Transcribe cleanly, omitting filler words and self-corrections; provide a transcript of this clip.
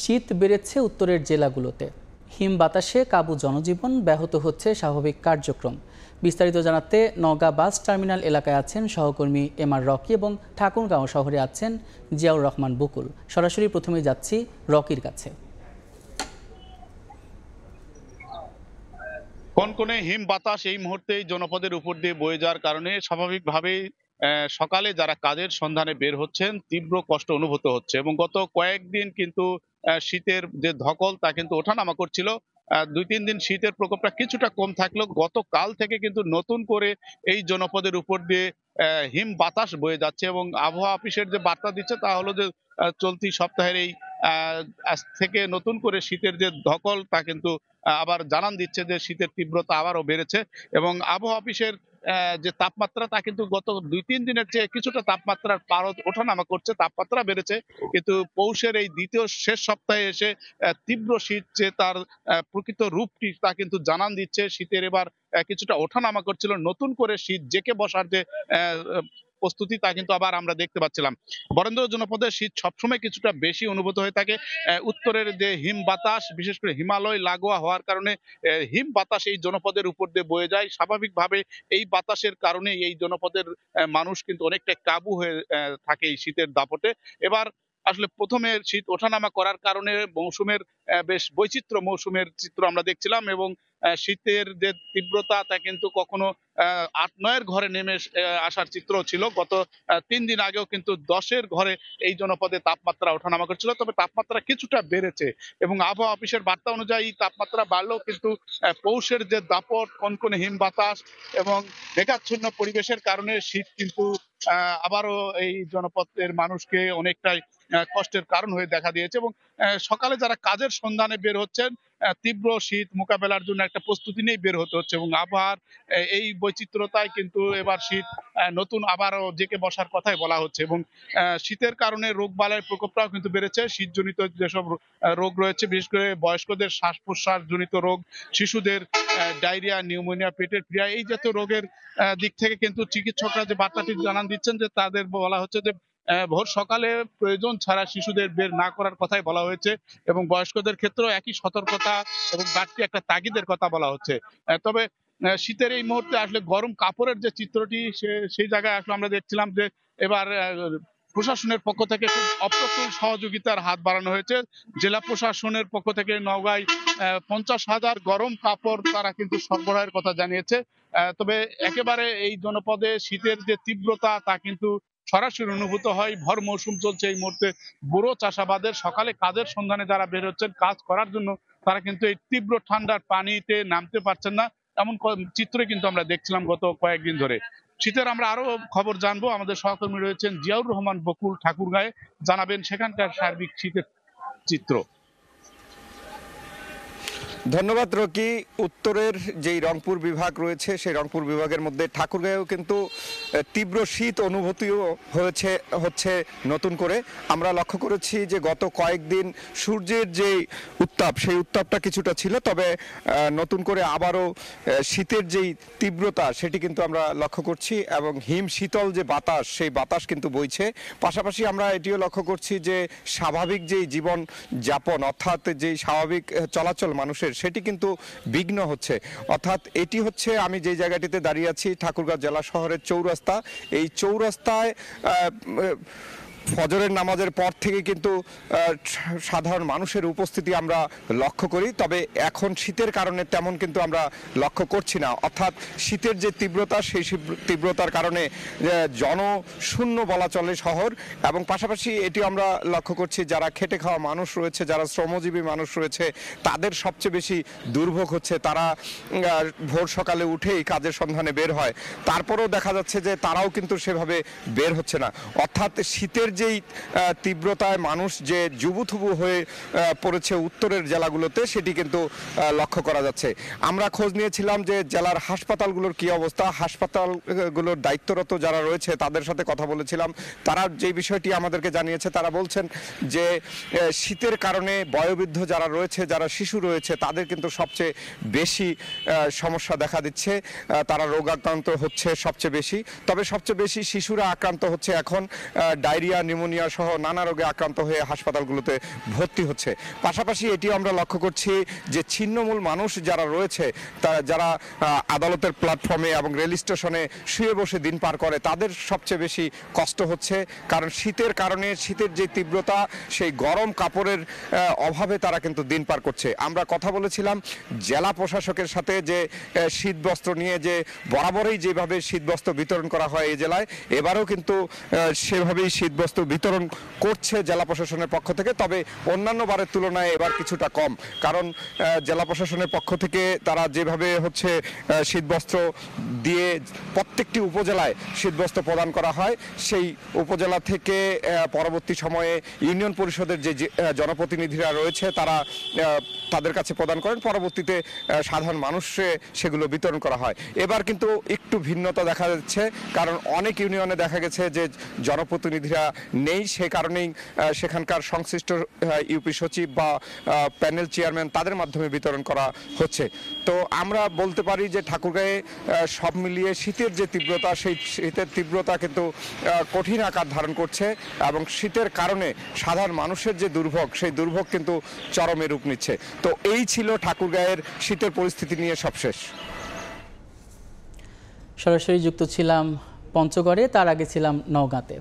শীত বেড়েছে উত্তরের জেলাগুলোতে। হিম বাতাসে কাবু জনজীবন, ব্যাহত হচ্ছে স্বাভাবিক কার্যক্রম। বিস্তারিত জানাতে নওগাঁ বাস টার্মিনাল এলাকায় আছেন সহকর্মী এমআর রকি এবং ঠাকুরগাঁও শহরে আছেন জিয়াউর রহমান বকুল। সরাসরি প্রথমে যাচ্ছি রকির কাছে। কনকনে হিম বাতাস এই মুহূর্তে জনপদের উপর দিয়ে বয়ে যাওয়ার কারণে স্বাভাবিকভাবেই সকালে যারা কাজের সন্ধানে বের হচ্ছেন তীব্র কষ্ট অনুভূত হচ্ছে এবং গত কয়েকদিন কিন্তু শীতের যে ধকল তা কিন্তু ওঠানামা করছিল। 2-3 দিন শীতের প্রকোপটা কিছুটা কম থাকলেও গতকাল থেকে কিন্তু নতুন করে এই জনপদের উপর দিয়ে হিম বাতাস বয়ে যাচ্ছে এবং আবহাওয়া অফিসের যে বার্তা দিচ্ছে তা হলো যে চলতি সপ্তাহের এই আজ থেকে নতুন করে শীতের যে ধকল তা কিন্তু আবার জানান দিচ্ছে যে শীতের তীব্রতা আবারও বেড়েছে এবং আবহাওয়া অফিসের যে তাপমাত্রা তা কিন্তু গত 2-3 দিনের চেয়ে কিছুটা তাপমাত্রার পারদ ওঠানামা করছে, তাপমাত্রা বেড়েছে, কিন্তু পৌষের এই দ্বিতীয় শেষ সপ্তাহে এসে তীব্র শীত যে তার প্রকৃত রূপটি তা কিন্তু জানান দিচ্ছে। শীতের এবার কিছুটা ওঠানামা করছিল, নতুন করে শীত জেঁকে বসার যে প্রস্তুতি তা কিন্তু আবার আমরা দেখতে পাচ্ছিলাম। বরেন্দ্র জনপদের শীত সবসময় কিছুটা বেশি অনুভূত হয়ে থাকে। উত্তরের যে হিম বাতাস, বিশেষ করে হিমালয় লাগোয়া হওয়ার কারণে হিম বাতাস এই জনপদের উপর দিয়ে বয়ে যায়। স্বাভাবিকভাবে এই বাতাসের কারণে এই জনপদের মানুষ কিন্তু অনেকটা কাবু হয়ে থাকে এই শীতের দাপটে। এবার আসলে প্রথমে শীত ওঠানামা করার কারণে মৌসুমের বেশ বৈচিত্র্য মৌসুমের চিত্র আমরা দেখছিলাম এবং শীতের যে তীব্রতা তা কিন্তু কখনো 8-9-এর ঘরে নেমে আসার চিত্র ছিল। গত 3 দিন আগেও কিন্তু 10-এর ঘরে এই জনপদে তাপমাত্রা ওঠানামা করছিল, তবে তাপমাত্রা কিছুটা বেড়েছে এবং আবহাওয়া অফিসের বার্তা অনুযায়ী তাপমাত্রা বাড়লেও কিন্তু পৌষের যে দাপট, কনকনে হিম বাতাস এবং মেঘাচ্ছন্ন পরিবেশের কারণে শীত কিন্তু আবারও এই জনপদের মানুষকে অনেকটাই কষ্টের কারণ হয়ে দেখা দিয়েছে এবং সকালে যারা কাজের সন্ধানে বের হচ্ছেন তীব্র শীত মোকাবেলার জন্য একটা প্রস্তুতি নিয়ে বের হতে হচ্ছে এবং আবহাওয়ার এই বৈচিত্র্যতায় কিন্তু এবার শীত নতুন আবারও জেঁকে বসার কথাই বলা হচ্ছে এবং শীতের কারণে রোগ বালাইয়ের প্রকোপটাও কিন্তু বেড়েছে। শীতজনিত যেসব রোগ রয়েছে, বিশেষ করে বয়স্কদের শ্বাস প্রশ্বাস জনিত রোগ, শিশুদের ডায়রিয়া, নিউমোনিয়া, পেটের পীড়া এই জাতীয় রোগের দিক থেকে কিন্তু চিকিৎসকরা যে বার্তাটি জানান দিচ্ছেন যে তাদের বলা হচ্ছে যে ভোর সকালে প্রয়োজন ছাড়া শিশুদের বের না করার কথাই বলা হয়েছে এবং বয়স্কদের ক্ষেত্রেও একই সতর্কতা এবং বাড়তি একটা তাগিদের কথা বলা হচ্ছে। তবে শীতের এই মুহূর্তে আসলে গরম কাপড়ের যে চিত্রটি সেই জায়গায় আসলে আমরা দেখছিলাম যে এবার প্রশাসনের পক্ষ থেকে খুব অপ্রতুল সহযোগিতার হাত বাড়ানো হয়েছে। জেলা প্রশাসনের পক্ষ থেকে নওগাঁয় 50,000 গরম কাপড় তারা কিন্তু সরবরাহের কথা জানিয়েছে। তবে একেবারে এই জনপদে শীতের যে তীব্রতা তা কিন্তু সরাসরি অনুভূত হয়। ভর মৌসুম চলছে এই মুহূর্তে। বুড়ো চাষাবাদের সকালে কাজের সন্ধানে যারা বের হচ্ছেন কাজ করার জন্য, তারা কিন্তু এই তীব্র ঠান্ডার পানিতে নামতে পারছেন না, এমন চিত্র কিন্তু আমরা দেখছিলাম গত কয়েকদিন ধরে। শীতের আমরা আরো খবর জানবো, আমাদের সহকর্মী রয়েছেন জিয়াউর রহমান বকুল ঠাকুরগাঁয়ে, জানাবেন সেখানকার সার্বিক শীতের চিত্র। ধন্যবাদ রকি। উত্তরের যেই রংপুর বিভাগ রয়েছে সেই রংপুর বিভাগের মধ্যে ঠাকুরগাঁয়েও কিন্তু তীব্র শীত অনুভূতিও হচ্ছে নতুন করে। আমরা লক্ষ্য করেছি যে গত কয়েকদিন সূর্যের যে উত্তাপ সেই উত্তাপটা কিছুটা ছিল, তবে নতুন করে আবারও শীতের যেই তীব্রতা সেটি কিন্তু আমরা লক্ষ্য করছি এবং হিম শীতল যে বাতাস সেই বাতাস কিন্তু বইছে। পাশাপাশি আমরা এটিও লক্ষ্য করছি যে স্বাভাবিক যেই জীবন যাপন অর্থাৎ যেই স্বাভাবিক চলাচল মানুষের সেটি কিন্তু বিঘ্ন হচ্ছে। অর্থাৎ এটি হচ্ছে, আমি যে জায়গাটিতে দাঁড়িয়ে আছি ঠাকুরগাঁও জেলা শহরের চৌরাস্তা। এই চৌরাস্তায় ফজরের নামাজের পর থেকে কিন্তু সাধারণ মানুষের উপস্থিতি আমরা লক্ষ্য করি, তবে এখন শীতের কারণে তেমন কিন্তু আমরা লক্ষ্য করছি না। অর্থাৎ শীতের যে তীব্রতা সেই তীব্রতার কারণে জনশূন্য বলা চলে শহর, এবং পাশাপাশি এটি আমরা লক্ষ্য করছি যারা খেটে খাওয়া মানুষ রয়েছে, যারা শ্রমজীবী মানুষ রয়েছে তাদের সবচেয়ে বেশি দুর্ভোগ হচ্ছে। তারা ভোর সকালে উঠেই কাজের সন্ধানে বের হয়, তারপরেও দেখা যাচ্ছে যে তারাও কিন্তু সেভাবে বের হচ্ছে না। অর্থাৎ শীতের যেই তীব্রতায় মানুষ যে জুবুথুবু হয়ে পড়েছে উত্তরের জেলাগুলোতে সেটি কিন্তু লক্ষ্য করা যাচ্ছে। আমরা খোঁজ নিয়েছিলাম যে জেলার হাসপাতালগুলোর কি অবস্থা, হাসপাতালগুলোর দায়িত্বরত যারা রয়েছে তাদের সাথে কথা বলেছিলাম। তারা যে বিষয়টি আমাদেরকে জানিয়েছে, তারা বলছেন যে শীতের কারণে বয়োবৃদ্ধ যারা রয়েছে, যারা শিশু রয়েছে তাদের কিন্তু সবচেয়ে বেশি সমস্যা দেখা দিচ্ছে, তারা রোগাক্রান্ত হচ্ছে সবচেয়ে বেশি। তবে সবচেয়ে বেশি শিশুরা আক্রান্ত হচ্ছে এখন ডায়রিয়া, নিউমোনিয়া সহ নানা রোগে আক্রান্ত হয়ে হাসপাতালগুলোতে ভর্তি হচ্ছে। পাশাপাশি এটিও আমরা লক্ষ্য করছি যে ছিন্নমূল মানুষ যারা রয়েছে, যারা আদালতের প্ল্যাটফর্মে এবং রেল স্টেশনে শুয়ে বসে দিন পার করে, তাদের সবচেয়ে বেশি কষ্ট হচ্ছে। কারণ শীতের কারণে, শীতের যে তীব্রতা, সেই গরম কাপড়ের অভাবে তারা কিন্তু দিন পার করছে। আমরা কথা বলেছিলাম জেলা প্রশাসকের সাথে যে শীতবস্ত্র নিয়ে, যে বরাবরই যেভাবে শীতবস্ত্র বিতরণ করা হয় এই জেলায়, এবারও কিন্তু সেভাবেই শীতবস্ত্র বিতরণ করছে জেলা প্রশাসনের পক্ষ থেকে। তবে অন্যান্য বারের তুলনায় এবার কিছুটা কম, কারণ জেলা প্রশাসনের পক্ষ থেকে তারা যেভাবে হচ্ছে শীতবস্ত্র দিয়ে প্রত্যেকটি উপজেলায় শীতবস্ত্র প্রদান করা হয়, সেই উপজেলা থেকে পরবর্তী সময়ে ইউনিয়ন পরিষদের যে জনপ্রতিনিধিরা রয়েছে তারা তাদের কাছে প্রদান করেন, পরবর্তীতে সাধারণ মানুষে সেগুলো বিতরণ করা হয়। এবার কিন্তু একটু ভিন্নতা দেখা যাচ্ছে, কারণ অনেক ইউনিয়নে দেখা গেছে যে জনপ্রতিনিধিরা নেই, সে কারণেই সেখানকার সংশ্লিষ্ট ইউপি সচিব বা প্যানেল চেয়ারম্যান তাদের মাধ্যমে বিতরণ করা হচ্ছে। তো আমরা বলতে পারি যে ঠাকুরগাঁয়ে সব মিলিয়ে শীতের যে তীব্রতা, সেই শীতের তীব্রতা কিন্তু কঠিন আকার ধারণ করছে এবং শীতের কারণে সাধারণ মানুষের যে দুর্ভোগ, সেই দুর্ভোগ কিন্তু চরমে রূপ নিচ্ছে। তো এই ছিল ঠাকুরগাঁয়ের শীতের পরিস্থিতি নিয়ে সবশেষ। সরাসরি যুক্ত ছিলাম পঞ্চগড়ে, তার আগে ছিলাম নওগাঁতে।